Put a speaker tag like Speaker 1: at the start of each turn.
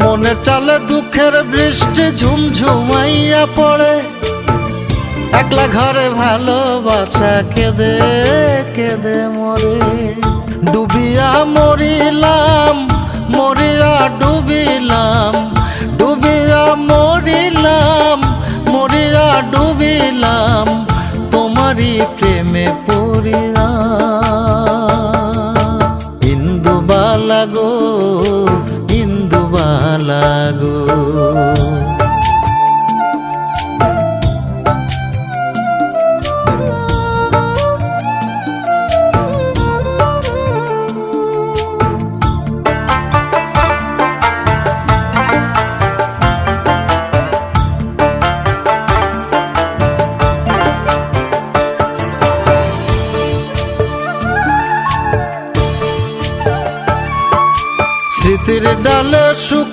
Speaker 1: মনের চালে দুঃখের বৃষ্টি ঝুমঝুমাইয়া পড়ে, একলা ঘরে ভালোবাসা কেঁদে কেঁদে মরে। ডুবিয়া মরিলাম, মরিয়া ডুবিলাম, ডুবিয়া মরিলাম, মরিয়া ডুবিলাম, তোমারই প্রেমে পড়িয়া। ইন্দুবালা গো, ইন্দুবালা গো, স্মৃতির ডালে সুখ